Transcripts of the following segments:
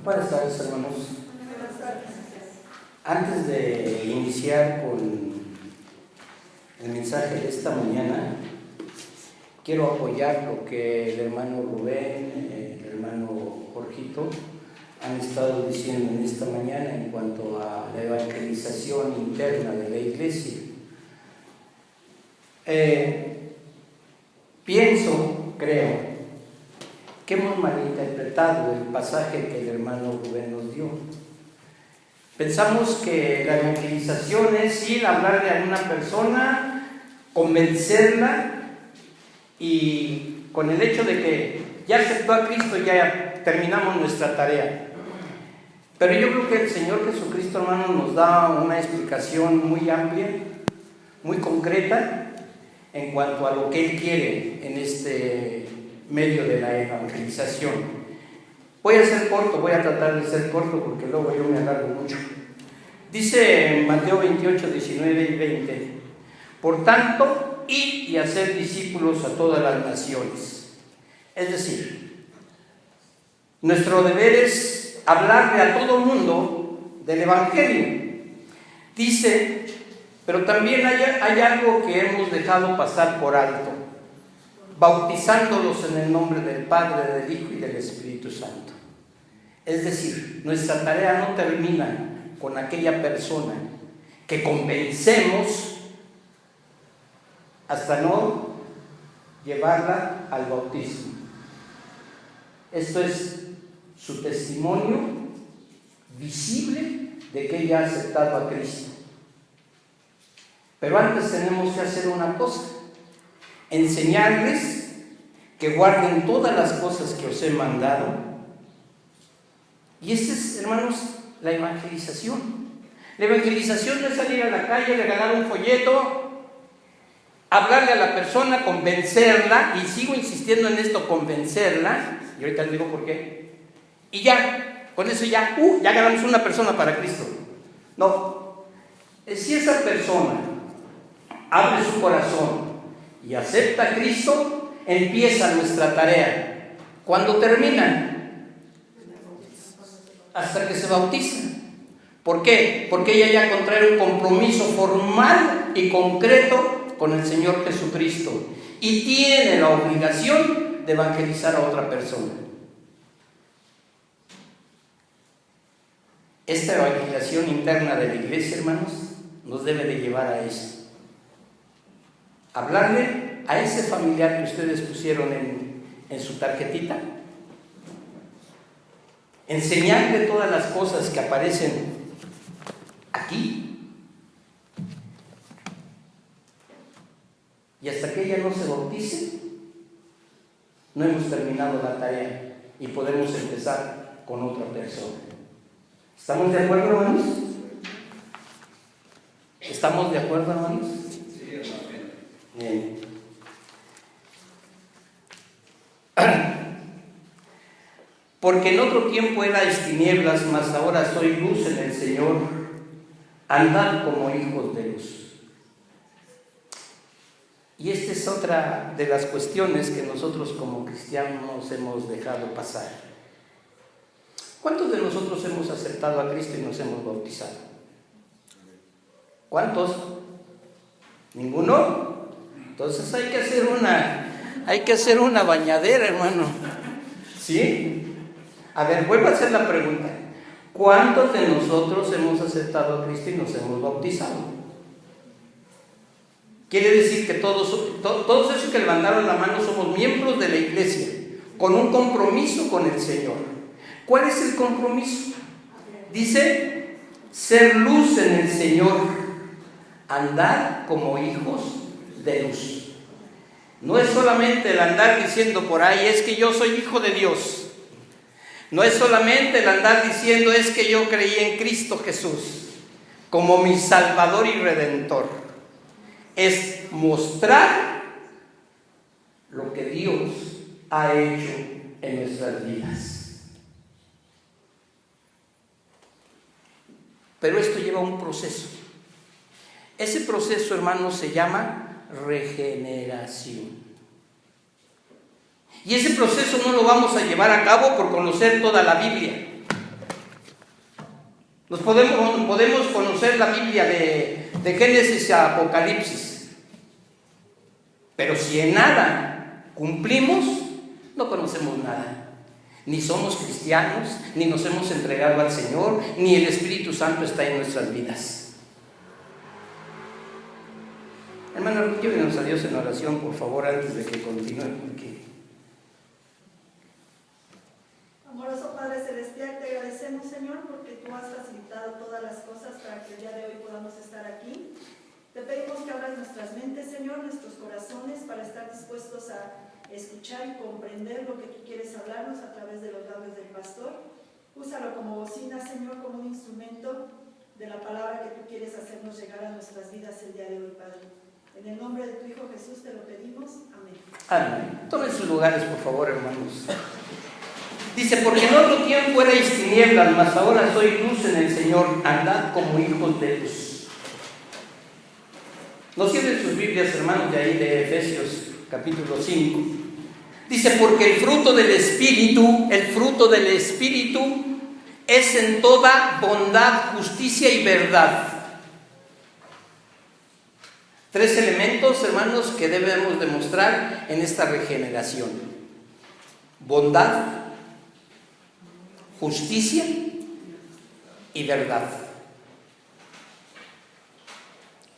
Buenas tardes, hermanos. Antes de iniciar con el mensaje de esta mañana, quiero apoyar lo que el hermano Rubén, el hermano Jorgito han estado diciendo en esta mañana en cuanto a la evangelización interna de la iglesia. Creo que hemos malinterpretado el pasaje que el hermano Rubén nos dio. Pensamos que la evangelización es ir a hablarle a una persona, convencerla, y con el hecho de que ya aceptó a Cristo ya terminamos nuestra tarea. Pero yo creo que el Señor Jesucristo, hermano, nos da una explicación muy amplia, muy concreta, en cuanto a lo que Él quiere en este medio de la evangelización. Voy a tratar de ser corto porque luego yo me alargo mucho. Dice en Mateo 28, 19 y 20: por tanto, id y hacer discípulos a todas las naciones. Es decir, nuestro deber es hablarle a todo el mundo del Evangelio. Dice, pero también hay algo que hemos dejado pasar por alto: bautizándolos en el nombre del Padre, del Hijo y del Espíritu Santo. Es decir, nuestra tarea no termina con aquella persona que convencemos hasta no llevarla al bautismo. Esto es su testimonio visible de que ella ha aceptado a Cristo. Pero antes tenemos que hacer una cosa: enseñarles que guarden todas las cosas que os he mandado. Y esta es, hermanos, la evangelización. La evangelización no es salir a la calle, regalar un folleto, hablarle a la persona, convencerla, y sigo insistiendo en esto, convencerla, y ahorita les digo por qué, y ya, con eso ya ganamos una persona para Cristo. No, si esa persona abre su corazón y acepta a Cristo, empieza nuestra tarea. ¿Cuándo termina? Hasta que se bautiza. ¿Por qué? Porque ella ya contrae un compromiso formal y concreto con el Señor Jesucristo y tiene la obligación de evangelizar a otra persona. Esta evangelización interna de la iglesia, hermanos, nos debe de llevar a eso. Hablarle a ese familiar que ustedes pusieron en su tarjetita, enseñarle todas las cosas que aparecen aquí, y hasta que ella no se bautice, no hemos terminado la tarea y podemos empezar con otra persona. ¿Estamos de acuerdo, hermanos? ¿Estamos de acuerdo, hermanos? Sí, hermano. Bien. Porque en otro tiempo erais tinieblas, mas ahora soy luz en el Señor. Andad como hijos de luz. Y esta es otra de las cuestiones que nosotros como cristianos hemos dejado pasar. ¿Cuántos de nosotros hemos aceptado a Cristo y nos hemos bautizado? ¿Cuántos? ¿Ninguno? Entonces hay que hacer una bañadera, hermano. ¿Sí? A ver, vuelvo a hacer la pregunta: ¿cuántos de nosotros hemos aceptado a Cristo y nos hemos bautizado? Quiere decir que todos esos que levantaron la mano somos miembros de la iglesia, con un compromiso con el Señor. ¿Cuál es el compromiso? Dice, ser luz en el Señor, andar como hijos de luz. No es solamente el andar diciendo por ahí, es que yo soy hijo de Dios. No es solamente el andar diciendo, es que yo creí en Cristo Jesús como mi Salvador y Redentor. Es mostrar lo que Dios ha hecho en nuestras vidas. Pero esto lleva un proceso. Ese proceso, hermanos, se llama regeneración. Y ese proceso no lo vamos a llevar a cabo por conocer toda la Biblia. Podemos conocer la Biblia de Génesis a Apocalipsis, pero si en nada cumplimos, no conocemos nada. Ni somos cristianos, ni nos hemos entregado al Señor, ni el Espíritu Santo está en nuestras vidas. Hermano, llévenos a Dios en oración, por favor, antes de que continúe, porque... Amoroso Padre Celestial, te agradecemos, Señor, porque tú has facilitado todas las cosas para que el día de hoy podamos estar aquí. Te pedimos que abras nuestras mentes, Señor, nuestros corazones, para estar dispuestos a escuchar y comprender lo que tú quieres hablarnos a través de los labios del pastor. Úsalo como bocina, Señor, como un instrumento de la palabra que tú quieres hacernos llegar a nuestras vidas el día de hoy, Padre. En el nombre de tu Hijo Jesús te lo pedimos. Amén. Amén. Tomen sus lugares, por favor, hermanos. Dice, porque en otro tiempo erais tinieblas, mas ahora sois luz en el Señor. Andad como hijos de luz. No cierren sus Biblias, hermanos, de ahí de Efesios capítulo 5. Dice, porque el fruto del Espíritu es en toda bondad, justicia y verdad. 3 elementos, hermanos, que debemos demostrar en esta regeneración: bondad, justicia y verdad.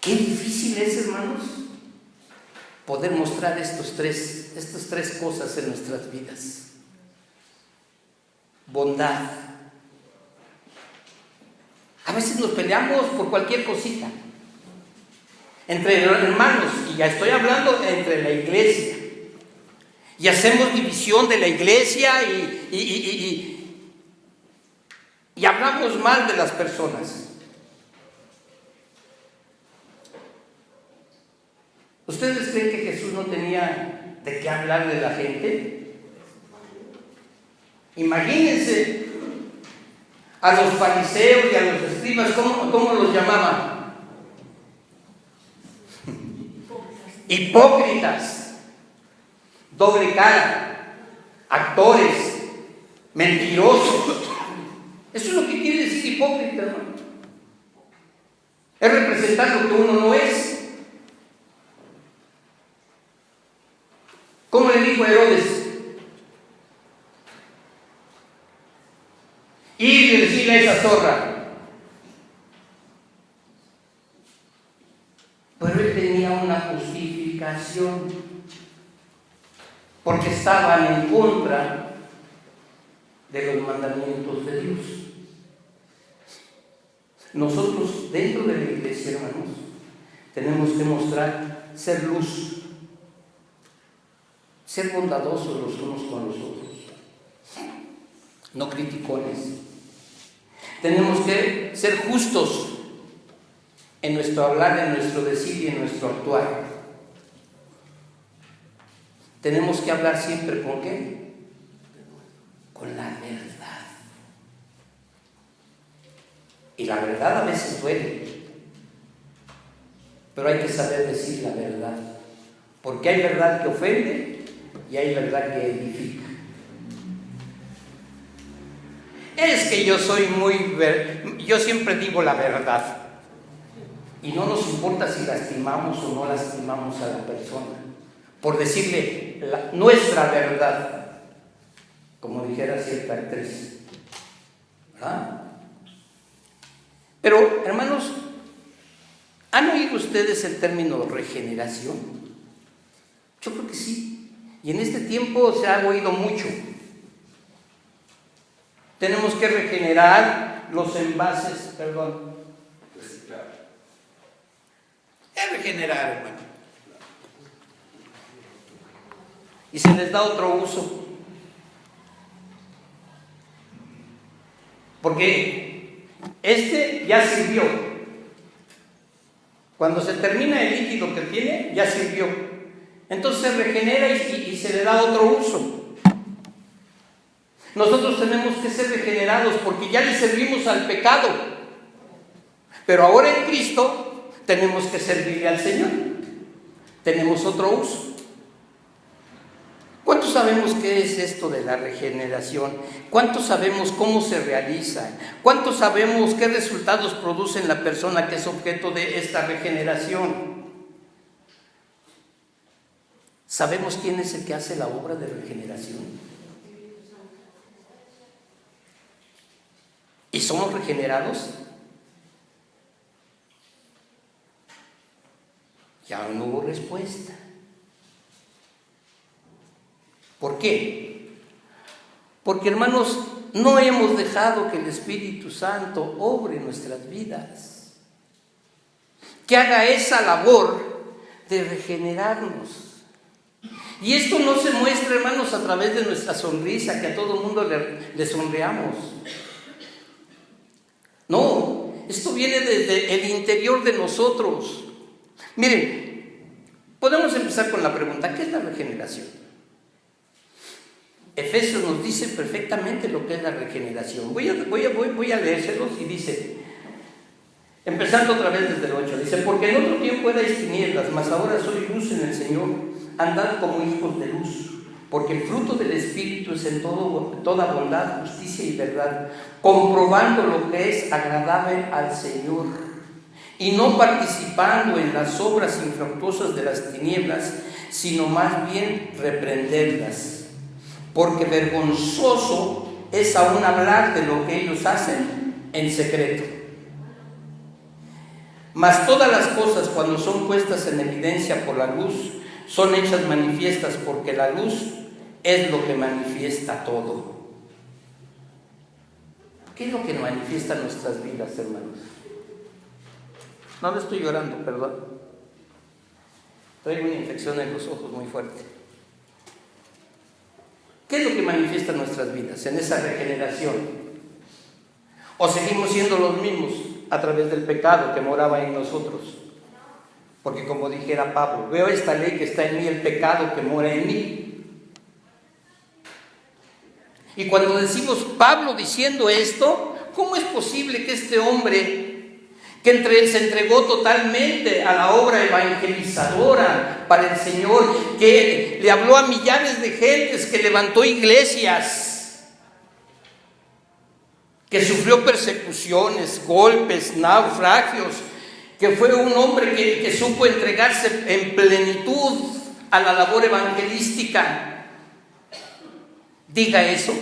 Qué difícil es, hermanos, poder mostrar estas tres cosas en nuestras vidas. Bondad. A veces nos peleamos por cualquier cosita entre hermanos, y ya estoy hablando entre la iglesia, y hacemos división de la iglesia y hablamos mal de las personas. ¿Ustedes creen que Jesús no tenía de qué hablar de la gente? Imagínense a los fariseos y a los escribas, ¿cómo los llamaban? Hipócritas, doble cara, actores, mentirosos. Eso es lo que quiere decir hipócrita, ¿no? Es representar lo que uno no es. ¿Cómo le dijo a Herodes? Ir y decirle a esa zorra. Pero él tenía una justificación, porque estaban en contra de los mandamientos de Dios. Nosotros, dentro de la iglesia, hermanos, tenemos que mostrar ser luz, ser bondadosos los unos con los otros, no criticones. Tenemos que ser justos en nuestro hablar, en nuestro decir y en nuestro actuar. Tenemos que hablar siempre ¿con qué? Con la verdad. Y la verdad a veces duele, pero hay que saber decir la verdad, porque hay verdad que ofende y hay verdad que edifica. Es que yo siempre digo la verdad. Y no nos importa si lastimamos o no lastimamos a la persona, por decirle nuestra verdad, como dijera cierta actriz, ¿verdad? Pero, hermanos, ¿han oído ustedes el término regeneración? Yo creo que sí, y en este tiempo se ha oído mucho. Tenemos que regenerar los envases, es regenerar, hermano. Y se les da otro uso. Porque este ya sirvió. Cuando se termina el líquido que tiene, ya sirvió. Entonces se regenera y se le da otro uso. Nosotros tenemos que ser regenerados porque ya le servimos al pecado. Pero ahora en Cristo tenemos que servirle al Señor. Tenemos otro uso. ¿Cuántos ¿Cuántos sabemos qué es esto de la regeneración? ¿Cuántos sabemos cómo se realiza? ¿Cuántos sabemos qué resultados produce en la persona que es objeto de esta regeneración? ¿Sabemos quién es el que hace la obra de regeneración? ¿Y somos regenerados? Ya no hubo respuesta. ¿Por qué? Porque, hermanos, no hemos dejado que el Espíritu Santo obre en nuestras vidas, que haga esa labor de regenerarnos. Y esto no se muestra, hermanos, a través de nuestra sonrisa, que a todo mundo le sonreamos. No, esto viene desde el interior de nosotros. Miren, podemos empezar con la pregunta: ¿qué es la regeneración? Efesios nos dice perfectamente lo que es la regeneración. Voy a leérselos y dice, empezando otra vez desde el 8, dice: porque en otro tiempo erais tinieblas, mas ahora sois luz en el Señor, andad como hijos de luz, porque el fruto del Espíritu es en toda bondad, justicia y verdad, comprobando lo que es agradable al Señor, y no participando en las obras infructuosas de las tinieblas, sino más bien reprenderlas. Porque vergonzoso es aún hablar de lo que ellos hacen en secreto. Mas todas las cosas, cuando son puestas en evidencia por la luz, son hechas manifiestas, porque la luz es lo que manifiesta todo. ¿Qué es lo que manifiesta nuestras vidas, hermanos? No le estoy llorando, perdón. Traigo una infección en los ojos muy fuerte. ¿Qué es lo que manifiesta nuestras vidas en esa regeneración? ¿O seguimos siendo los mismos a través del pecado que moraba en nosotros? Porque, como dijera Pablo, veo esta ley que está en mí, el pecado que mora en mí. Y cuando decimos Pablo diciendo esto, ¿cómo es posible que este hombre que se entregó totalmente a la obra evangelizadora para el Señor, que le habló a millares de gentes, que levantó iglesias, que sufrió persecuciones, golpes, naufragios, que fue un hombre que supo entregarse en plenitud a la labor evangelística, diga eso?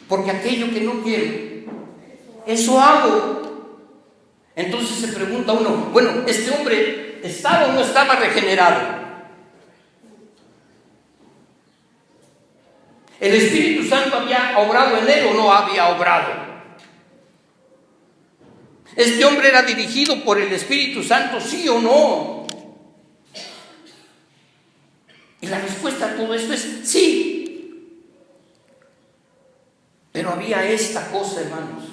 Porque aquello que no quiero, eso hago. Entonces se pregunta uno, bueno, ¿este hombre estaba o no estaba regenerado? ¿El Espíritu Santo había obrado en él o no había obrado? ¿Este hombre era dirigido por el Espíritu Santo, sí o no? Y la respuesta a todo esto es sí. Pero había esta cosa, hermanos,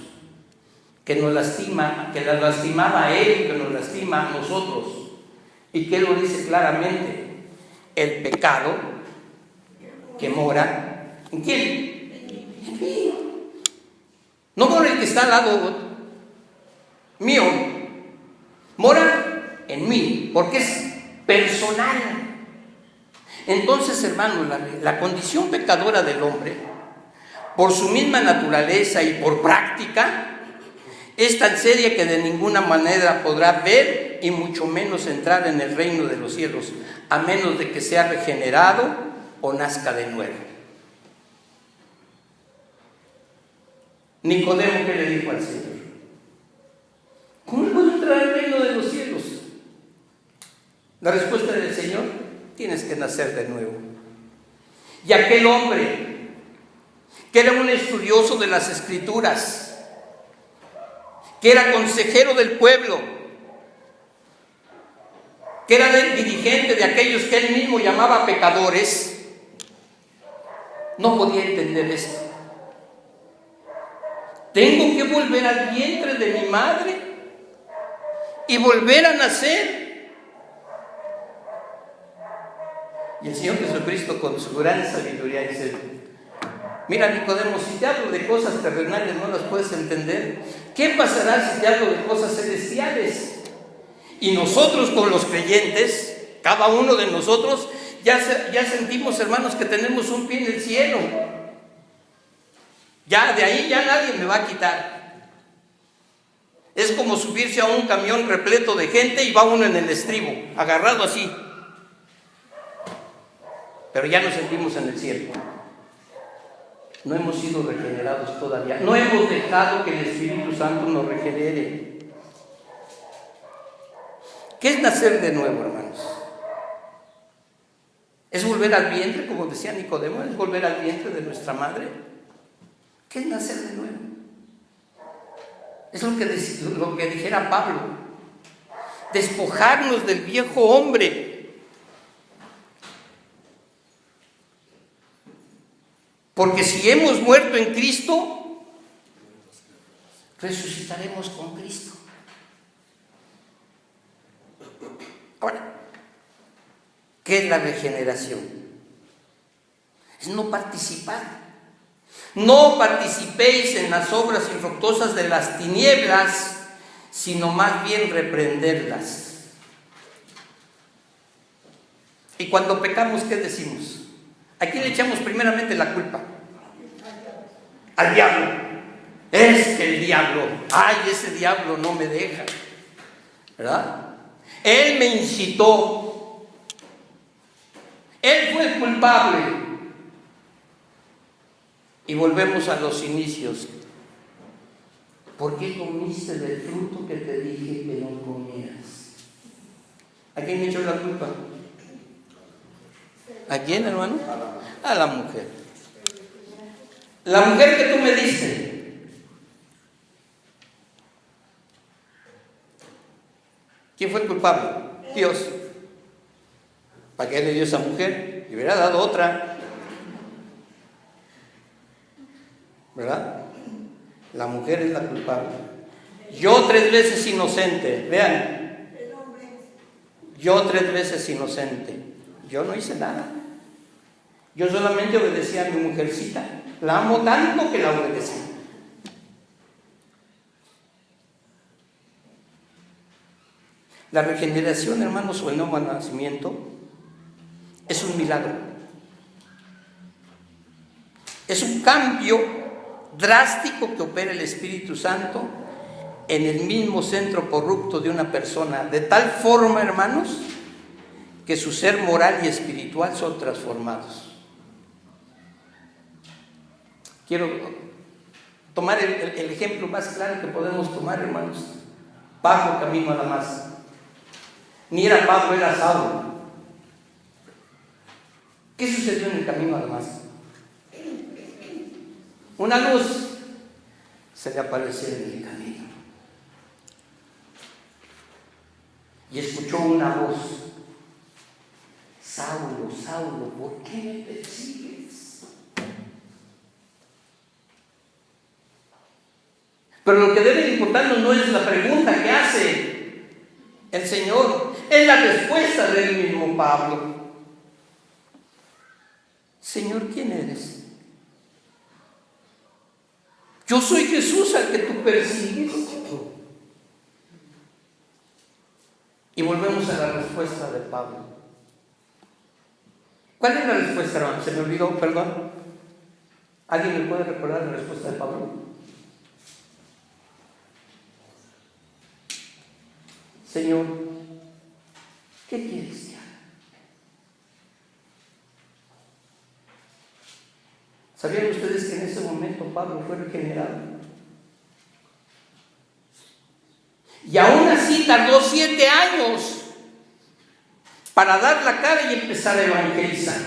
que nos lastima, que la lastimaba a él y que nos lastima a nosotros. ¿Y que lo dice claramente? El pecado que mora ¿en quién? En mí. No mora el que está al lado mío, mora en mí, porque es personal. Entonces, hermano, la condición pecadora del hombre, por su misma naturaleza y por práctica, es tan seria que de ninguna manera podrá ver y mucho menos entrar en el reino de los cielos, a menos de que sea regenerado o nazca de nuevo. Nicodemo, ¿qué le dijo al Señor? ¿Cómo puedo entrar al reino de los cielos? La respuesta del Señor: tienes que nacer de nuevo. Y aquel hombre, que era un estudioso de las Escrituras, que era consejero del pueblo, que era el dirigente de aquellos que él mismo llamaba pecadores, no podía entender esto. Tengo que volver al vientre de mi madre y volver a nacer. Y el Señor Jesucristo, con su gran sabiduría, dice: mira, Nicodemo, si te hablo de cosas terrenales no las puedes entender. ¿Qué pasará si te hablo de cosas celestiales? Y nosotros, con los creyentes, cada uno de nosotros ya sentimos, hermanos, que tenemos un pie en el cielo. Ya de ahí ya nadie me va a quitar. Es como subirse a un camión repleto de gente y va uno en el estribo, agarrado así. Pero ya nos sentimos en el cielo. No hemos sido regenerados todavía. No hemos dejado que el Espíritu Santo nos regenere. ¿Qué es nacer de nuevo, hermanos? ¿Es volver al vientre, como decía Nicodemo? ¿Es volver al vientre de nuestra madre? ¿Qué es nacer de nuevo? Es lo que dijera Pablo. Despojarnos del viejo hombre. Porque si hemos muerto en Cristo, resucitaremos con Cristo. Ahora, ¿qué es la regeneración? Es no participar. No participéis en las obras infructuosas de las tinieblas, sino más bien reprenderlas. Y cuando pecamos, ¿qué decimos? ¿A quién le echamos primeramente la culpa? Al diablo. Es que el diablo, ay, ese diablo no me deja, ¿verdad? Él me incitó. Él fue el culpable. Y volvemos a los inicios. ¿Por qué comiste del fruto que te dije que no comieras? ¿A quién echó la culpa? ¿A quién, hermano? A la mujer. La mujer que tú me diste. ¿Quién fue el culpable? Dios. ¿Para qué le dio esa mujer? Le hubiera dado otra. ¿Verdad? La mujer es la culpable. Yo 3 veces inocente. Vean. Yo 3 veces inocente. Yo no hice nada. Yo solamente obedecí a mi mujercita. La amo tanto que la obedecí. La regeneración, hermanos, o el nuevo nacimiento es un milagro. Es un cambio drástico que opera el Espíritu Santo en el mismo centro corrupto de una persona, de tal forma, hermanos, que su ser moral y espiritual son transformados. Quiero tomar el ejemplo más claro que podemos tomar, hermanos. Pablo camino a Damasco. Ni era Pablo, era Saulo. ¿Qué sucedió en el camino a Damasco? Una luz se le apareció en el camino y escuchó una voz: Saulo, Saulo, ¿por qué me persigues? Pero lo que debe importarnos no es la pregunta que hace el Señor, es la respuesta del mismo Pablo. Señor, ¿quién eres? Yo soy Jesús al que tú persigues. Y volvemos a la respuesta de Pablo. ¿Cuál es la respuesta, hermano? Se me olvidó, perdón. ¿Alguien me puede recordar la respuesta de Pablo? Señor, ¿qué quieres que haga? ¿Sabían ustedes que en ese momento Pablo fue regenerado? Y aún así tardó 7 años para dar la cara y empezar a evangelizar.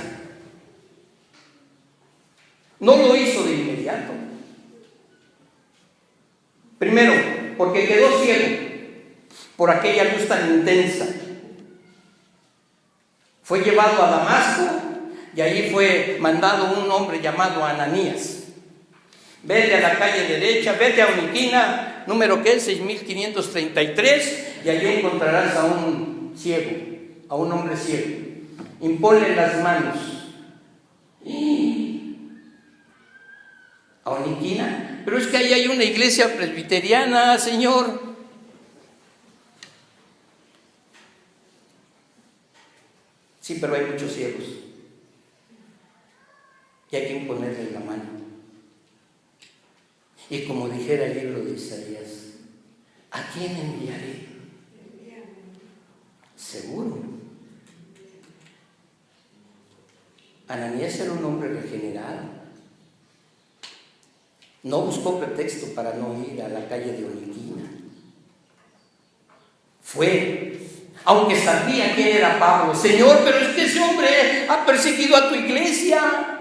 No lo hizo de inmediato. Primero, porque quedó ciego por aquella luz tan intensa. Fue llevado a Damasco y ahí fue mandado un hombre llamado Ananías. Vete a la calle derecha, vete a Oniquina, número que es 6533, y allí encontrarás a un ciego, a un hombre ciego. Imponle las manos. ¿A Oniquina? Pero es que ahí hay una iglesia presbiteriana, Señor. Sí, pero hay muchos ciegos y hay que imponerles la mano. Y como dijera el libro de Isaías, ¿a quién enviaré? Seguro. Ananías era un hombre regenerado. No buscó pretexto para no ir a la calle de Oniquina. Fue, aunque sabía quién era Pablo. Señor, pero es que ese hombre ha perseguido a tu iglesia.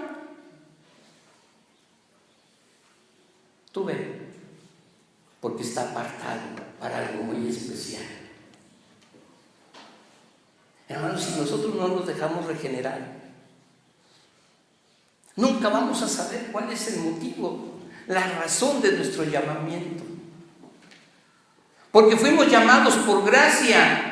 Tú ve, porque está apartado para algo muy especial. Hermanos, si nosotros no nos dejamos regenerar, nunca vamos a saber cuál es el motivo, la razón de nuestro llamamiento. Porque fuimos llamados por gracia,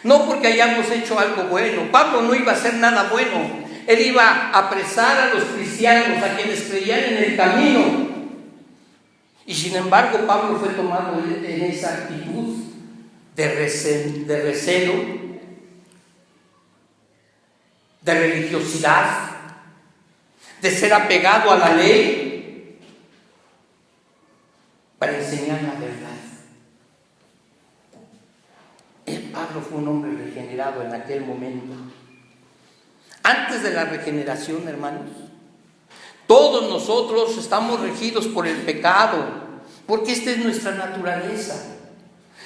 no porque hayamos hecho algo bueno. Pablo no iba a hacer nada bueno. Él iba a apresar a los cristianos, a quienes creían en el camino. Y sin embargo, Pablo fue tomado en esa actitud de recelo, de religiosidad, de ser apegado a la ley, para enseñar la verdad. Pablo fue un hombre regenerado en aquel momento. Antes de la regeneración, hermanos, todos nosotros estamos regidos por el pecado, porque esta es nuestra naturaleza.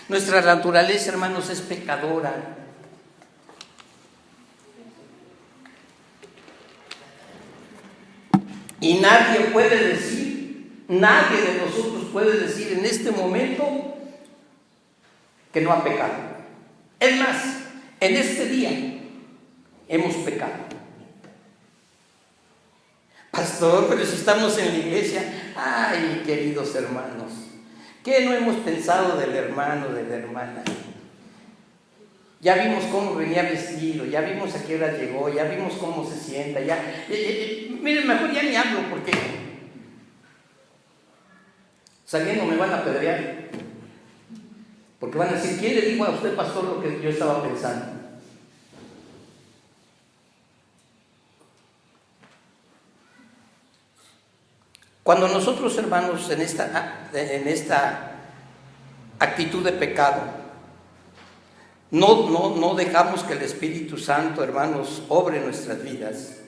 Nuestra naturaleza, hermanos, es pecadora. Y nadie de nosotros puede decir en este momento que no ha pecado. Es más, en este día hemos pecado. Pastor, pero si estamos en la iglesia, ay, queridos hermanos, ¿qué no hemos pensado del hermano, de la hermana? Ya vimos cómo venía vestido, ya vimos a qué hora llegó, ya vimos cómo se sienta, miren, mejor ya ni hablo porque saliendo me van a apedrear. Porque van a decir, ¿quién le dijo a usted, pastor, lo que yo estaba pensando? Cuando nosotros, hermanos, en esta actitud de pecado, no dejamos que el Espíritu Santo, hermanos, obre nuestras vidas,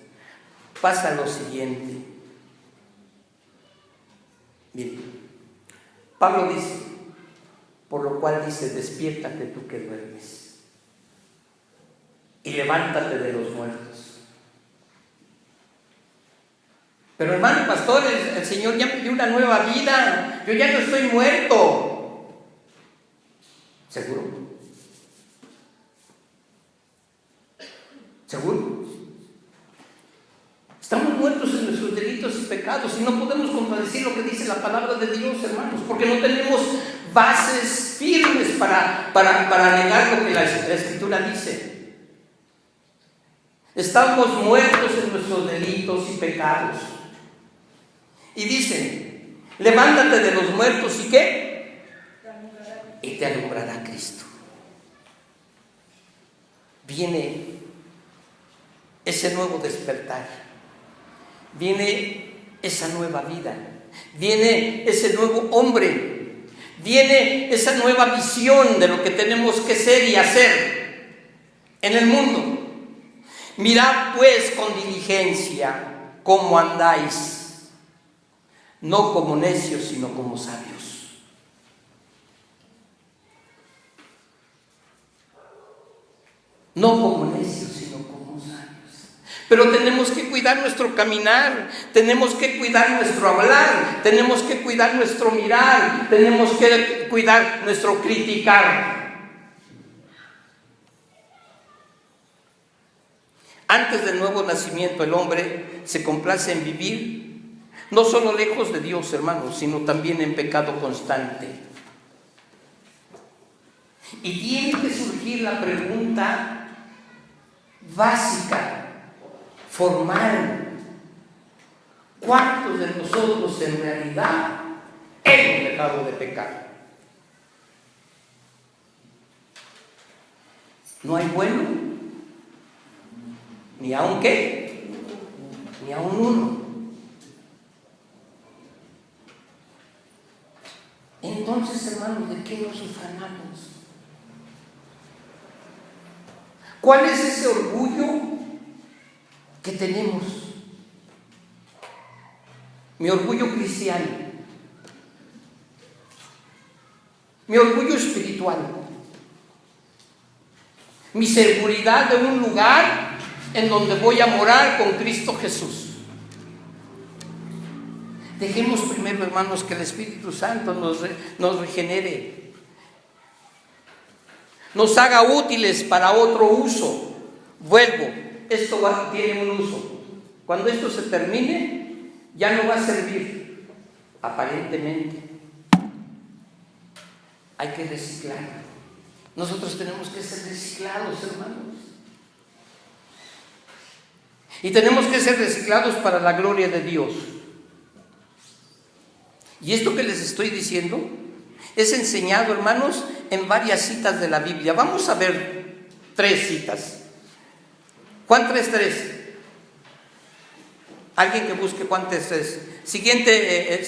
pasa lo siguiente. Miren, Pablo dice, por lo cual dice, despiértate tú que duermes y levántate de los muertos. Pero hermano pastor, el Señor ya me dio una nueva vida, yo ya no estoy muerto. ¿Seguro? ¿Seguro? Estamos muertos en nuestros delitos y pecados y no podemos contradecir lo que dice la palabra de Dios, hermanos, porque no tenemos bases firmes para negar lo que la Escritura dice. Estamos muertos en nuestros delitos y pecados. Y dicen, levántate de los muertos y ¿qué? Y te alumbrará Cristo. Viene ese nuevo despertar, viene esa nueva vida, viene ese nuevo hombre, viene esa nueva visión de lo que tenemos que ser y hacer en el mundo. Mirad pues con diligencia cómo andáis, no como necios, sino como sabios. No como necios, sino como sabios. Pero tenemos que cuidar nuestro caminar, tenemos que cuidar nuestro hablar, tenemos que cuidar nuestro mirar, tenemos que cuidar nuestro criticar. Antes del nuevo nacimiento, el hombre se complace en vivir no solo lejos de Dios, hermanos, sino también en pecado constante. Y tiene que surgir la pregunta básica, formal: ¿cuántos de nosotros en realidad hemos dejado de pecar? ¿No hay bueno? Ni a un qué, ni a un uno. Entonces, hermanos, ¿de qué nos ufanamos? ¿Cuál es ese orgullo que tenemos? Mi orgullo cristiano, mi orgullo espiritual, mi seguridad de un lugar en donde voy a morar con Cristo Jesús. Dejemos primero, hermanos, que el Espíritu Santo nos regenere, nos haga útiles para otro uso. Vuelvo, esto tiene un uso. Cuando esto se termine, ya no va a servir, aparentemente. Hay que reciclar. Nosotros tenemos que ser reciclados, hermanos. Y tenemos que ser reciclados para la gloria de Dios. Y esto que les estoy diciendo es enseñado, hermanos, en varias citas de la Biblia. Vamos a ver 3 citas. Juan 3:3. Alguien que busque Juan 3:3. Siguiente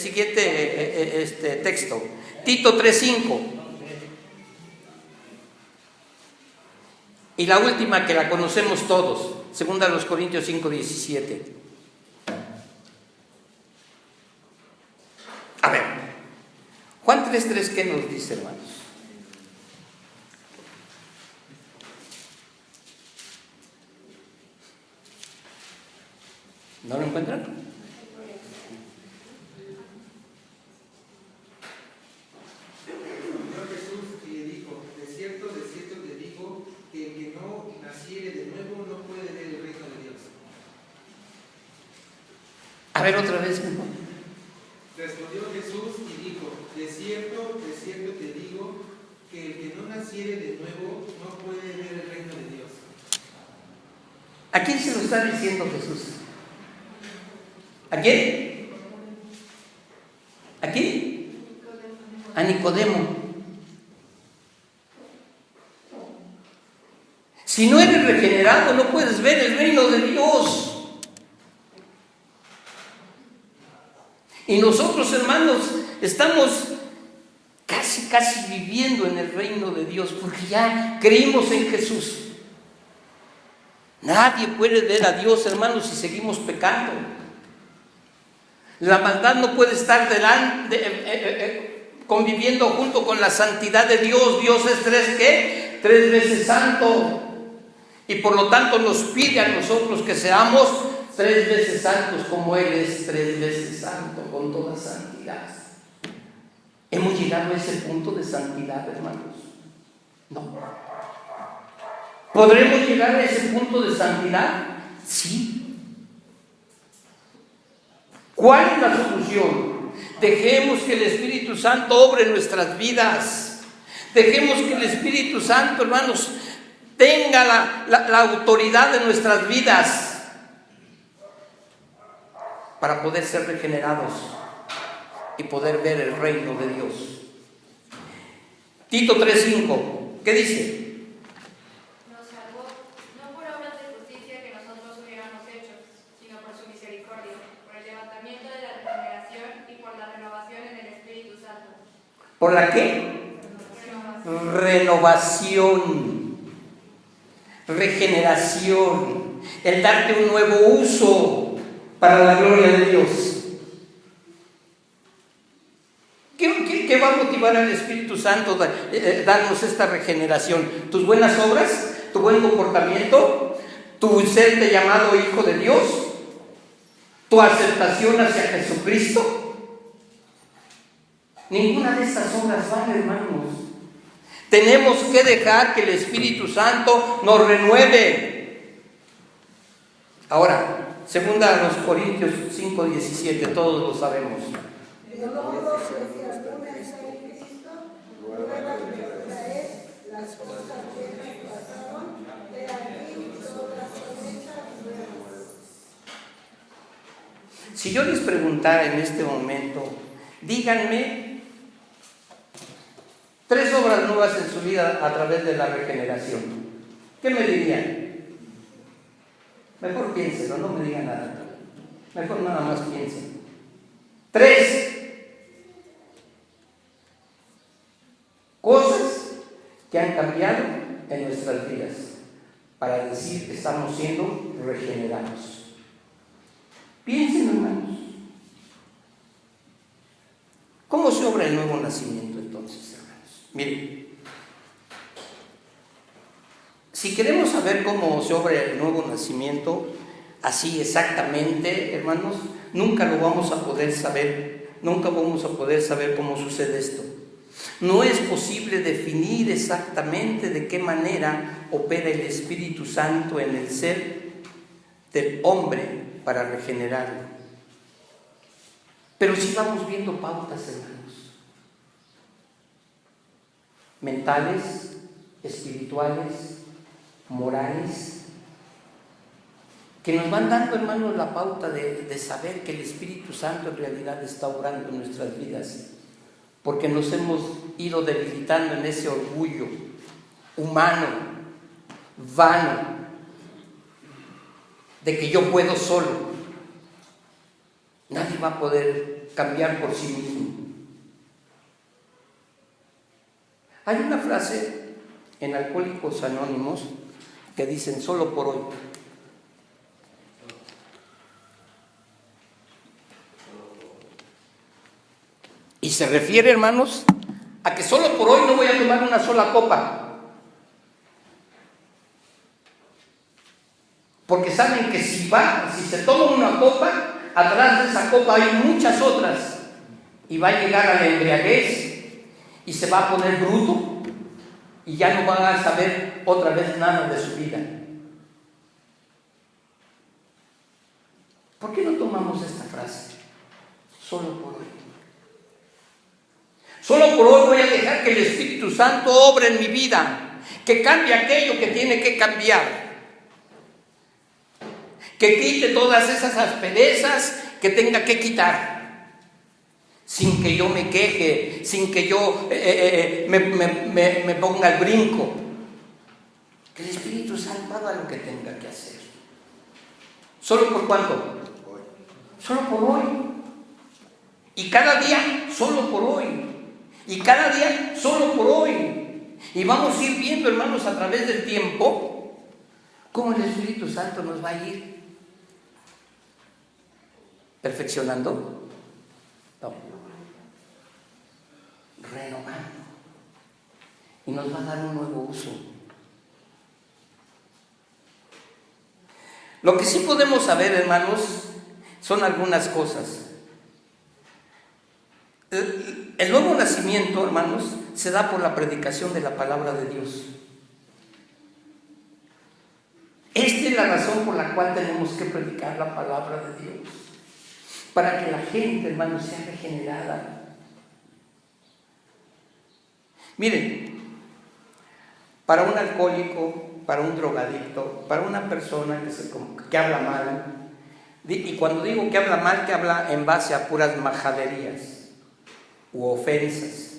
texto. Tito 3:5. Y la última, que la conocemos todos, 2 Corintios 5:17. A ver, Juan 3:3, ¿qué nos dice, hermanos? ¿No lo encuentran? Señor Jesús le dijo: de cierto te digo, que el que no naciere de nuevo no puede ver el reino de Dios. A ver, otra vez, mi hermano. Respondió Jesús y dijo: de cierto te digo, que el que no naciere de nuevo no puede ver el reino de Dios. ¿A quién se lo está diciendo Jesús? ¿A quién? ¿A quién? A Nicodemo. Si no eres regenerado, no puedes ver el reino de Dios. Y nosotros, hermanos, estamos casi viviendo en el reino de Dios, porque ya creímos en Jesús. Nadie puede ver a Dios, hermanos, si seguimos pecando. La maldad no puede estar conviviendo junto con la santidad de Dios. Dios es 3 veces santo. Y por lo tanto nos pide a nosotros que seamos 3 veces santos, como Él es 3 veces santo, con toda santidad. ¿Hemos llegado a ese punto de santidad, hermanos? No. ¿Podremos llegar a ese punto de santidad? Sí. ¿Cuál es la solución? Dejemos que el Espíritu Santo obre en nuestras vidas. Dejemos que el Espíritu Santo, hermanos, tenga la autoridad de nuestras vidas para poder ser regenerados y poder ver el reino de Dios. Tito 3:5, ¿qué dice? Nos salvó, no por obras de justicia que nosotros hubiéramos hecho, sino por su misericordia, por el levantamiento de la regeneración y por la renovación en el Espíritu Santo. ¿Por la qué? Renovación. Regeneración, el darte un nuevo uso para la gloria de Dios. ¿Qué va a motivar al Espíritu Santo darnos esta regeneración? ¿Tus buenas obras? ¿Tu buen comportamiento? ¿Tu serte llamado hijo de Dios? ¿Tu aceptación hacia Jesucristo? Ninguna de estas obras vale, hermanos. Tenemos que dejar que el Espíritu Santo nos renueve. Ahora, 2 Corintios 5:17, todos lo sabemos. Si yo les preguntara en este momento, díganme 3 obras nuevas en su vida a través de la regeneración, ¿qué me dirían? Mejor piénselo, no me digan nada. Mejor nada más piensen. 3 cosas que han cambiado en nuestras vidas para decir que estamos siendo regenerados. Piensen, hermanos. ¿Cómo se obra el nuevo nacimiento entonces, hermanos? Miren, si queremos saber cómo se obra el nuevo nacimiento, así exactamente, hermanos, nunca lo vamos a poder saber, nunca vamos a poder saber cómo sucede esto. No es posible definir exactamente de qué manera opera el Espíritu Santo en el ser del hombre para regenerarlo. Pero sí vamos viendo pautas, hermanos, mentales, espirituales, morales, que nos van dando, hermanos, la pauta de saber que el Espíritu Santo en realidad está obrando en nuestras vidas, porque nos hemos ido debilitando en ese orgullo humano, vano, de que yo puedo solo. Nadie va a poder cambiar por sí mismo. Hay una frase en Alcohólicos Anónimos que dicen: solo por hoy. Y se refiere, hermanos, a que solo por hoy no voy a tomar una sola copa. Porque saben que si se toma una copa, atrás de esa copa hay muchas otras, y va a llegar a la embriaguez y se va a poner bruto y ya no van a saber otra vez nada de su vida. ¿Por qué no tomamos esta frase? Solo por hoy. Solo por hoy voy a dejar que el Espíritu Santo obre en mi vida, que cambie aquello que tiene que cambiar, que quite todas esas asperezas que tenga que quitar, sin que yo me queje, sin que yo me ponga el brinco. Que el Espíritu Santo haga lo que tenga que hacer. ¿Solo por cuánto? Solo por hoy. Y cada día, solo por hoy. Y cada día, solo por hoy. Y vamos a ir viendo, hermanos, a través del tiempo, cómo el Espíritu Santo nos va a ir perfeccionando, no, renovando, y nos va a dar un nuevo uso. Lo que sí podemos saber, hermanos, son algunas cosas. El nuevo nacimiento, hermanos, se da por la predicación de la palabra de Dios. Esta es la razón por la cual tenemos que predicar la palabra de Dios, para que la gente, hermanos, sea regenerada. Miren, para un alcohólico, para un drogadicto, para una persona que habla mal, y cuando digo que habla mal, que habla en base a puras majaderías u ofensas,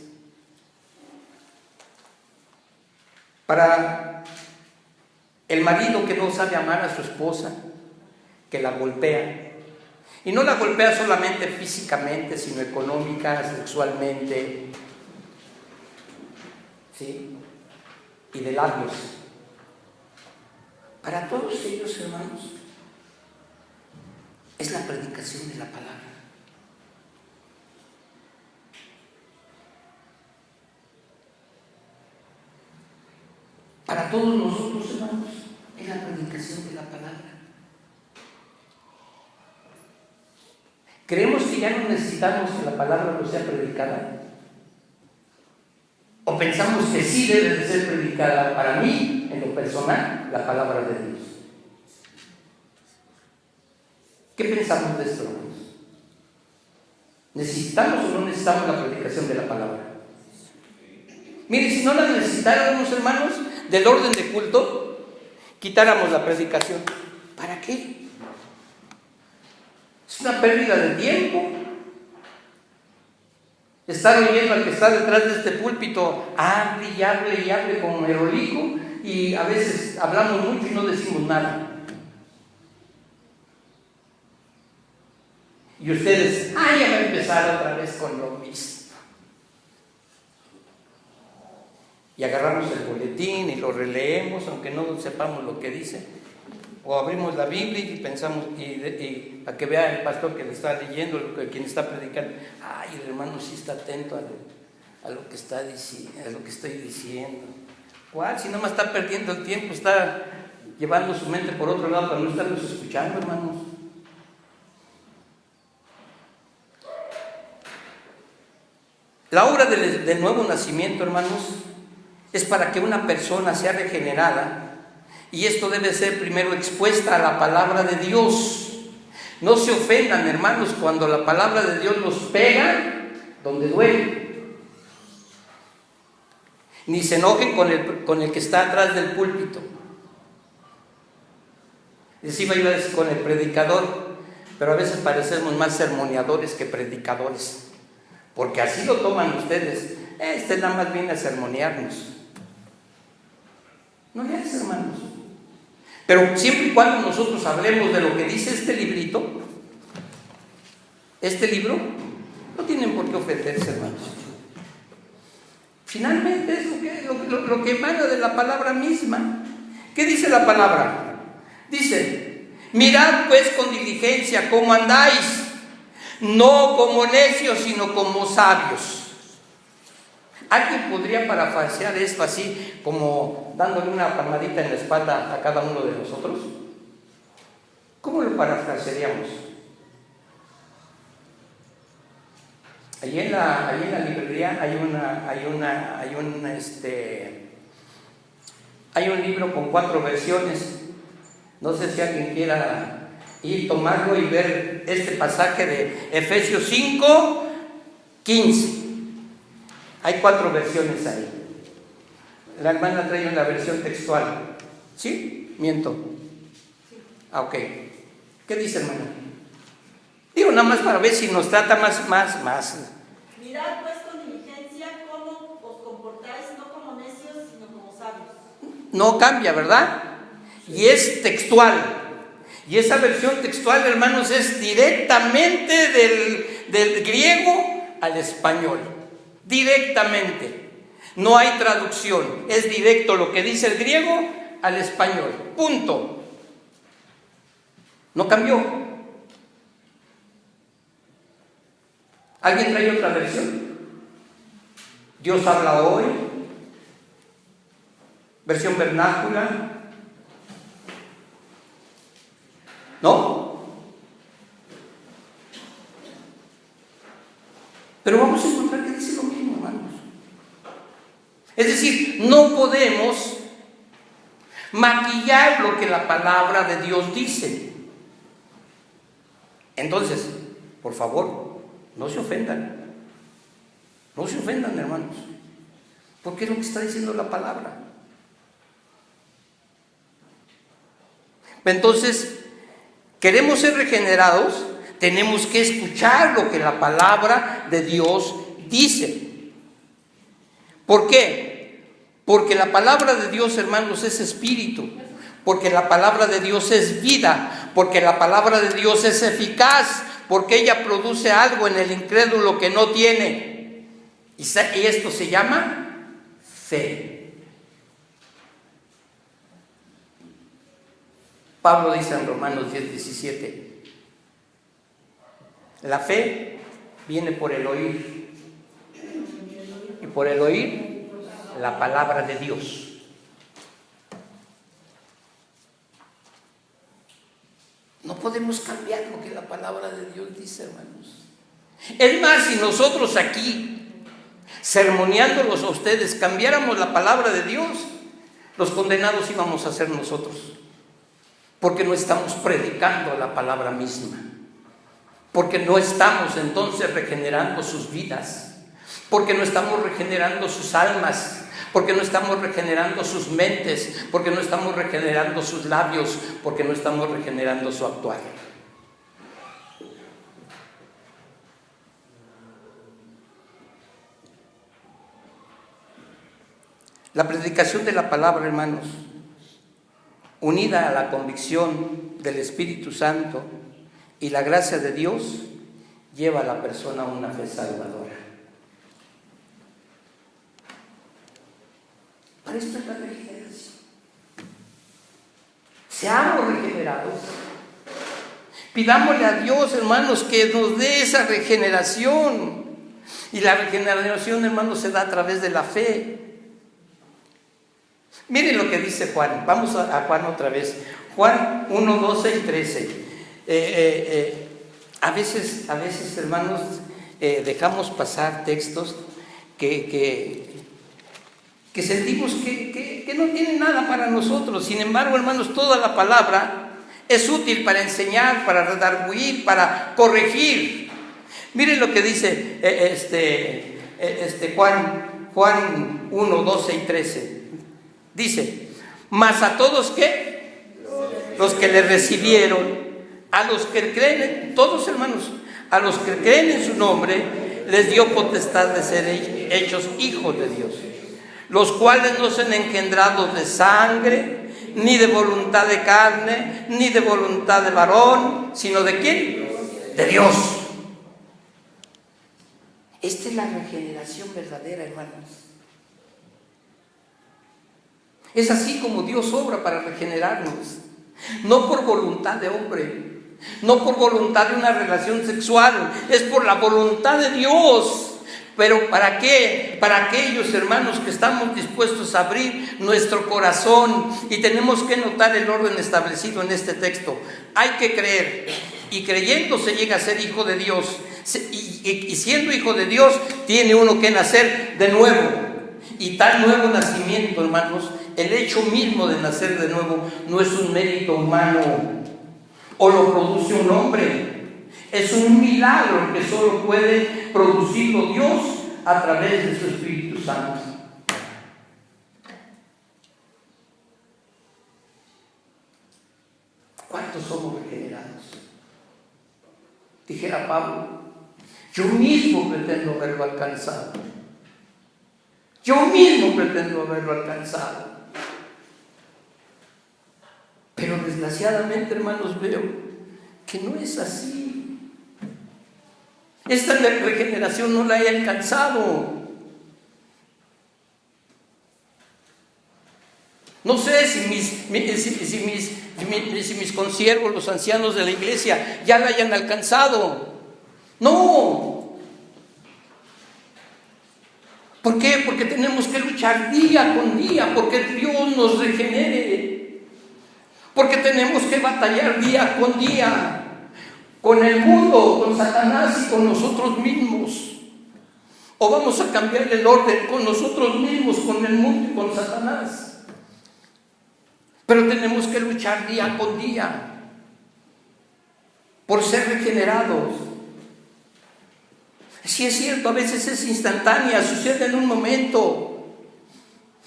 para el marido que no sabe amar a su esposa, que la golpea, y no la golpea solamente físicamente, sino económica, sexualmente, ¿sí? Y de labios. Para todos ellos, hermanos, es la predicación de la palabra. Para todos nosotros, hermanos, es la predicación de la palabra. ¿Creemos que ya no necesitamos que la palabra no sea predicada? ¿O pensamos que sí debe de ser predicada? Para mí, en lo personal, la palabra de Dios. ¿Qué pensamos de esto, hermanos? ¿Necesitamos o no necesitamos la predicación de la palabra? Mire, si no la necesitáramos, hermanos, del orden de culto, quitáramos la predicación. ¿Para qué? Es una pérdida de tiempo. Estar oyendo al que está detrás de este púlpito, hable y hable y hable como merolico, y a veces hablamos mucho y no decimos nada. Y ustedes, ya va a empezar otra vez con lo mismo. Y agarramos el boletín y lo releemos, aunque no sepamos lo que dice. O abrimos la Biblia y pensamos, y a que vea el pastor que le está leyendo, quien está predicando, el hermano sí está atento a lo que está diciendo, a lo que estoy diciendo. ¿Cuál? Si nada más está perdiendo el tiempo, está llevando su mente por otro lado para no estarnos escuchando, hermanos. La obra del nuevo nacimiento, hermanos, es para que una persona sea regenerada, y esto debe ser primero expuesta a la palabra de Dios. No se ofendan, hermanos, cuando la palabra de Dios los pega donde duele. Ni se enojen con el que está atrás del púlpito. Les iba a decir con el predicador, pero a veces parecemos más sermoneadores que predicadores, porque así lo toman ustedes. Nada más viene a sermonearnos. No le haces, hermanos. Pero siempre y cuando nosotros hablemos de lo que dice este librito, este libro, no tienen por qué ofenderse, hermanos. Finalmente es lo que emana de la palabra misma. ¿Qué dice la palabra? Dice: mirad pues con diligencia cómo andáis, no como necios, sino como sabios. ¿Alguien podría parafrasear esto así, como dándole una palmadita en la espalda a cada uno de nosotros? ¿Cómo lo parafrasearíamos? Allí en la librería hay un libro con 4 versiones. No sé si alguien quiera ir, tomarlo y ver este pasaje de Efesios 5:15. Hay 4 versiones ahí. La hermana trae una versión textual. ¿Sí? ¿Miento? Ok. ¿Qué dice, hermana? Digo, nada más para ver si nos trata más. Mirad pues con diligencia cómo os comportáis, no como necios, sino como sabios. No cambia, ¿verdad? Y es textual. Y esa versión textual, hermanos, es directamente del griego al español. Directamente. No hay traducción. Es directo lo que dice el griego al español. Punto. No cambió. ¿Alguien trae otra versión? Dios habla hoy. Versión vernácula. ¿No? Pero vamos a encontrar que dice lo mismo, hermanos. Es decir, no podemos maquillar lo que la palabra de Dios dice. Entonces, por favor, no se ofendan. No se ofendan, hermanos, porque es lo que está diciendo la palabra. Entonces, queremos ser regenerados, tenemos que escuchar lo que la palabra de Dios dice. ¿Por qué? Porque la palabra de Dios, hermanos, es espíritu. Porque la palabra de Dios es vida. Porque la palabra de Dios es eficaz. Porque ella produce algo en el incrédulo que no tiene. Y esto se llama fe. Pablo dice en Romanos 10:17, la fe viene por el oír, y por el oír la palabra de Dios. No podemos cambiar lo que la palabra de Dios dice, hermanos. Es más, si nosotros aquí, sermoneándolos a ustedes, cambiáramos la palabra de Dios, los condenados íbamos a ser nosotros. Porque no estamos predicando la palabra misma. Porque no estamos entonces regenerando sus vidas. Porque no estamos regenerando sus almas. Porque no estamos regenerando sus mentes. Porque no estamos regenerando sus labios. Porque no estamos regenerando su actuar. La predicación de la palabra, hermanos, unida a la convicción del Espíritu Santo y la gracia de Dios, lleva a la persona a una fe salvadora. Para esto es la regeneración. Seamos regenerados. Pidámosle a Dios, hermanos, que nos dé esa regeneración. Y la regeneración, hermanos, se da a través de la fe. Miren lo que dice Juan. Vamos a Juan otra vez. Juan 1, 12 y 13. A veces, hermanos, dejamos pasar textos que sentimos que no tienen nada para nosotros. Sin embargo, hermanos, toda la palabra es útil para enseñar, para redarguir, para corregir. Miren lo que dice Juan 1, 12 y 13. Dice: mas a todos que los que le recibieron, a los que creen, todos hermanos, a los que creen en su nombre, les dio potestad de ser hechos hijos de Dios, los cuales no se han engendrado de sangre, ni de voluntad de carne, ni de voluntad de varón, sino ¿de quién? De Dios. Esta es la regeneración verdadera, hermanos. Es así como Dios obra para regenerarnos. No por voluntad de hombre, no por voluntad de una relación sexual, es por la voluntad de Dios. Pero ¿para qué? Para aquellos hermanos que estamos dispuestos a abrir nuestro corazón. Y tenemos que notar el orden establecido en este texto. Hay que creer, y creyendo se llega a ser hijo de Dios. Y siendo hijo de Dios, tiene uno que nacer de nuevo. Y tal nuevo nacimiento, hermanos, el hecho mismo de nacer de nuevo, no es un mérito humano o lo produce un hombre. Es un milagro que solo puede producirlo Dios a través de su Espíritu Santo. ¿Cuántos somos regenerados? Dijera Pablo: yo mismo pretendo haberlo alcanzado. Yo mismo pretendo haberlo alcanzado. Pero desgraciadamente, hermanos, veo que no es así. Esta regeneración no la he alcanzado. No sé si mis consiervos, los ancianos de la iglesia, ya la hayan alcanzado. No. ¿Por qué? Porque tenemos que luchar día con día, porque Dios nos regenere. Porque tenemos que batallar día con día, con el mundo, con Satanás y con nosotros mismos. O vamos a cambiar el orden con nosotros mismos, con el mundo y con Satanás. Pero tenemos que luchar día con día por ser regenerados. Sí, es cierto, a veces es instantánea, sucede en un momento.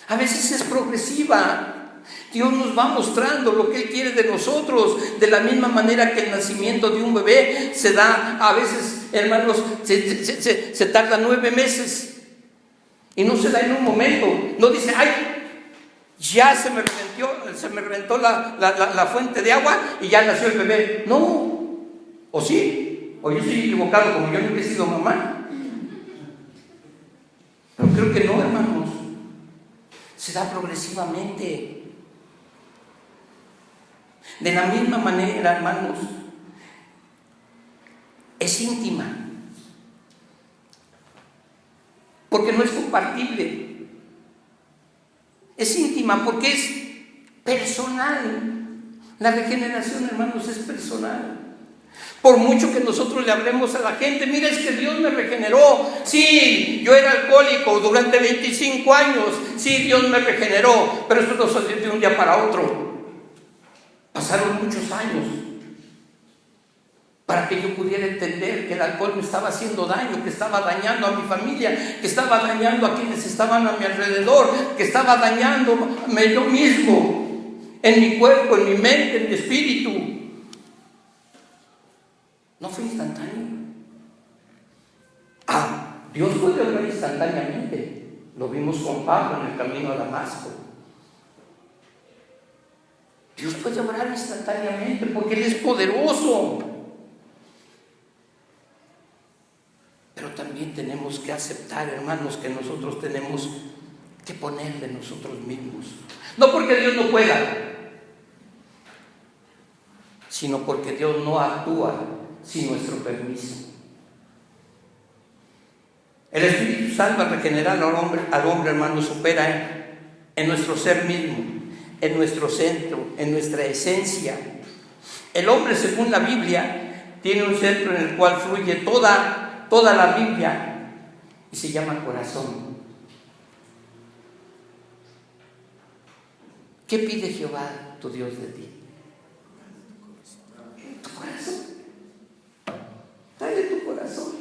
A veces es progresiva. Dios nos va mostrando lo que Él quiere de nosotros, de la misma manera que el nacimiento de un bebé se da, a veces, hermanos, se tarda 9 meses y no se da en un momento. No dice: ay, ya se me reventó la fuente de agua y ya nació el bebé. No, o sí, o yo estoy equivocado, como yo nunca he sido mamá. Pero creo que no, hermanos, se da progresivamente. De la misma manera, hermanos, es íntima, porque no es compartible. Es íntima porque es personal. La regeneración, hermanos, es personal. Por mucho que nosotros le hablemos a la gente: mira, es que Dios me regeneró. Sí, yo era alcohólico durante 25 años. Sí, Dios me regeneró. Pero esto no sucedió de un día para otro. Pasaron muchos años para que yo pudiera entender que el alcohol me estaba haciendo daño, que estaba dañando a mi familia, que estaba dañando a quienes estaban a mi alrededor, que estaba dañándome yo mismo, en mi cuerpo, en mi mente, en mi espíritu. No fue instantáneo. Dios puede obrar instantáneamente. Lo vimos con Pablo en el camino a Damasco. Dios puede obrar instantáneamente porque Él es poderoso. Pero también tenemos que aceptar, hermanos, que nosotros tenemos que poner de nosotros mismos. No porque Dios no pueda, sino porque Dios no actúa sin nuestro permiso. El Espíritu Santo, al regenerar al hombre, hermanos, opera en nuestro ser mismo, en nuestro centro, en nuestra esencia. El hombre, según la Biblia, tiene un centro en el cual fluye toda la Biblia y se llama corazón. ¿Qué pide Jehová, tu Dios, de ti? Tu corazón. Dale tu corazón.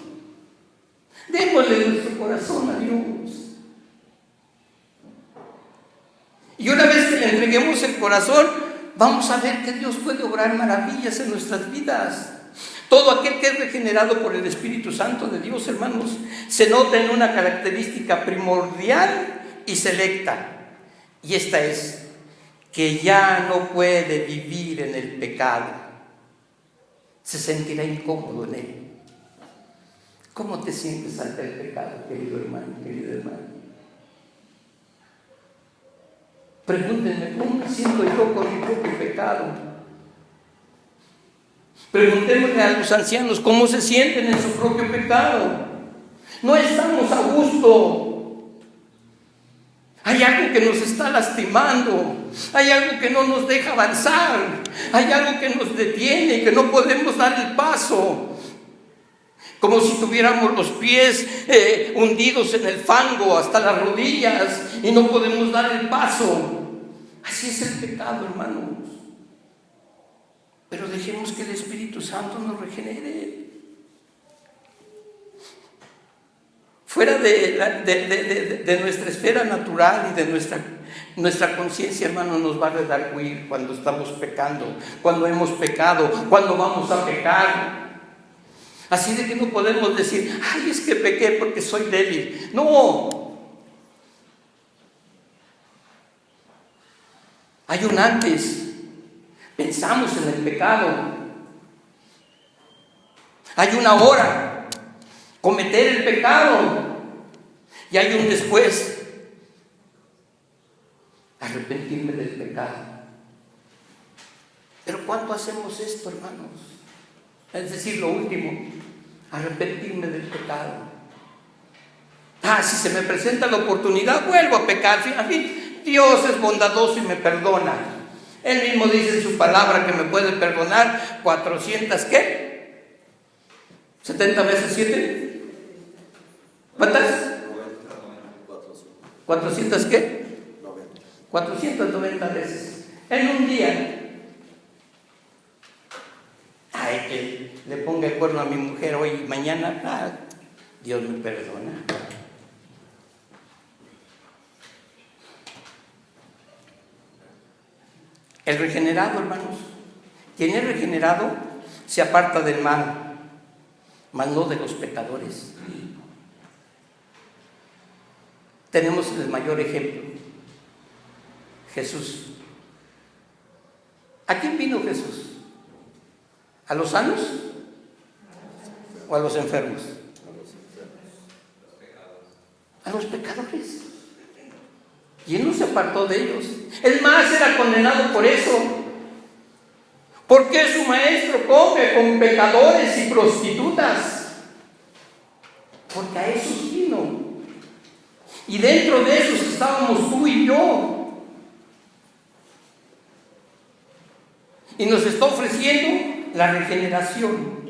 Démosle nuestro corazón a Dios. Y una vez que le entreguemos el corazón, vamos a ver que Dios puede obrar maravillas en nuestras vidas. Todo aquel que es regenerado por el Espíritu Santo de Dios, hermanos, se nota en una característica primordial y selecta. Y esta es que ya no puede vivir en el pecado. Se sentirá incómodo en él. ¿Cómo te sientes ante el pecado, querido hermano, querida hermana? Pregúntenme, ¿cómo me siento yo con mi propio pecado? Preguntémosle a los ancianos cómo se sienten en su propio pecado. No estamos a gusto. Hay algo que nos está lastimando. Hay algo que no nos deja avanzar. Hay algo que nos detiene y que no podemos dar el paso. Como si tuviéramos los pies hundidos en el fango hasta las rodillas y no podemos dar el paso. Así es el pecado, hermanos. Pero dejemos que el Espíritu Santo nos regenere. Fuera de nuestra esfera natural y de nuestra conciencia, hermano, nos va a redarguir cuando estamos pecando, cuando hemos pecado, cuando vamos a pecar. Así de que no podemos decir, ay, es que pequé porque soy débil. No. Hay un antes. Pensamos en el pecado. Hay una hora. Cometer el pecado. Y hay un después. Arrepentirme del pecado. Pero ¿cuánto hacemos esto, hermanos? Es decir, lo último, arrepentirme del pecado. Si se me presenta la oportunidad, vuelvo a pecar. En fin, Dios es bondadoso y me perdona. Él mismo dice en su palabra que me puede perdonar 400, ¿qué? ¿70 veces 7? ¿Cuántas? 400, ¿qué? 490 veces. En un día. Ay, que le ponga el cuerno a mi mujer hoy y mañana, Dios me perdona. El regenerado, hermanos, quien es regenerado se aparta del mal, mas no de los pecadores. Tenemos el mayor ejemplo, Jesús. ¿A quién vino Jesús? ¿A los sanos o a los enfermos? A los pecadores. Y él no se apartó de ellos. Es más, era condenado por eso. ¿Por qué su maestro come con pecadores y prostitutas? Porque a esos vino. Y dentro de esos estábamos tú y yo. Y nos está ofreciendo la regeneración.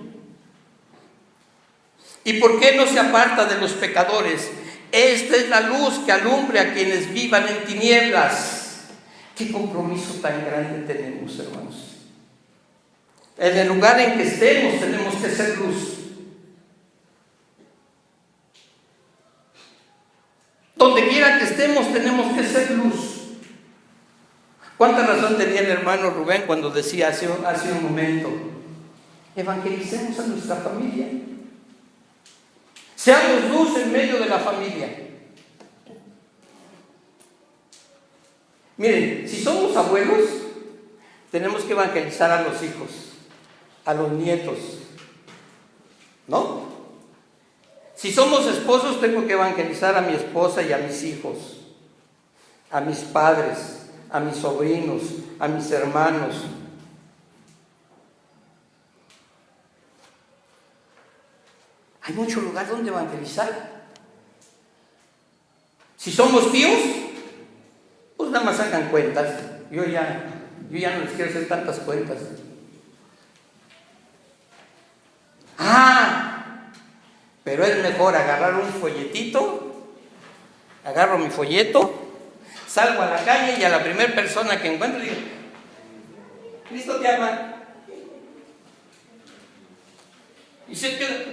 ¿Y por qué no se aparta de los pecadores? Esta es la luz que alumbre a quienes vivan en tinieblas. ¿Qué compromiso tan grande tenemos, hermanos? En el lugar en que estemos tenemos que ser luz. Donde quiera que estemos tenemos que ser luz. ¿Cuánta razón tenía el hermano Rubén cuando decía hace un momento? Evangelicemos a nuestra familia. Seamos luz en medio de la familia. Miren, si somos abuelos, tenemos que evangelizar a los hijos, a los nietos, ¿no? Si somos esposos, tengo que evangelizar a mi esposa y a mis hijos, a mis padres, a mis sobrinos, a mis hermanos. Hay mucho lugar donde evangelizar. Si somos píos, pues nada más hagan cuentas. Yo ya no les quiero hacer tantas cuentas. Pero es mejor agarrar un folletito, agarro mi folleto, salgo a la calle y a la primera persona que encuentro digo: Cristo te ama. ¿Y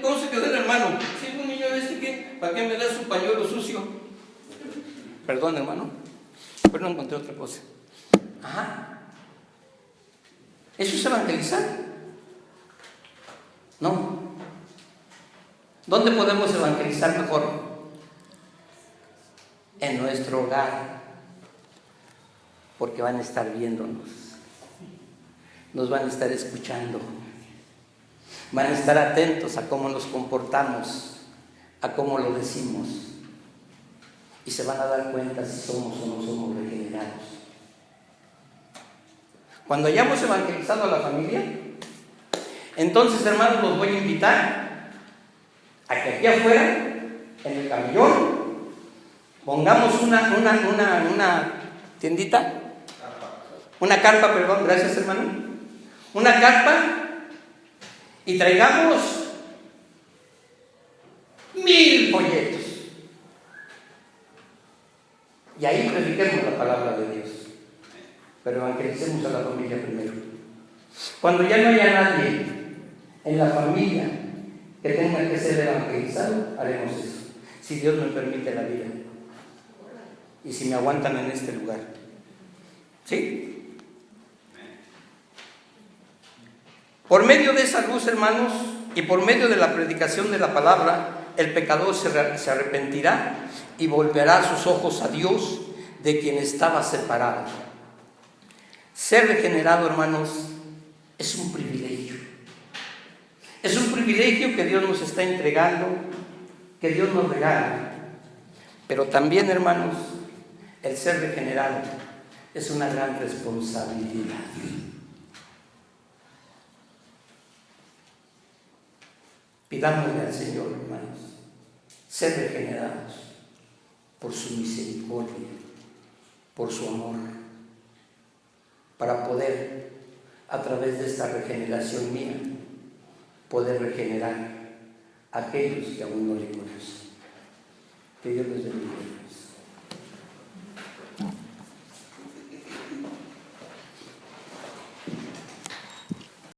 cómo se quedó el hermano? Sí, un niño ¿qué? ¿Para qué me da su pañuelo sucio? Perdón, hermano, pero no encontré otra cosa. ¿Eso es evangelizar? No. ¿Dónde podemos evangelizar mejor? En nuestro hogar, porque van a estar viéndonos, nos van a estar escuchando, van a estar atentos a cómo nos comportamos, a cómo lo decimos, y se van a dar cuenta si somos o no somos regenerados. Cuando hayamos evangelizado a la familia, entonces, hermanos, los voy a invitar a que aquí afuera, en el camellón, pongamos una tiendita, una carpa, perdón, gracias, hermano, una carpa, y traigamos 1000 folletos. Y ahí prediquemos la palabra de Dios. Pero evangelicemos a la familia primero. Cuando ya no haya nadie en la familia que tenga que ser evangelizado, haremos eso. Si Dios me permite la vida. Y si me aguantan en este lugar. ¿Sí? Por medio de esa luz, hermanos, y por medio de la predicación de la palabra, el pecador se arrepentirá y volverá sus ojos a Dios, de quien estaba separado. Ser regenerado, hermanos, es un privilegio. Es un privilegio que Dios nos está entregando, que Dios nos regala. Pero también, hermanos, el ser regenerado es una gran responsabilidad. Pidámosle al Señor, hermanos, ser regenerados por su misericordia, por su amor, para poder, a través de esta regeneración mía, poder regenerar a aquellos que aún no le conocen. Que Dios les bendiga.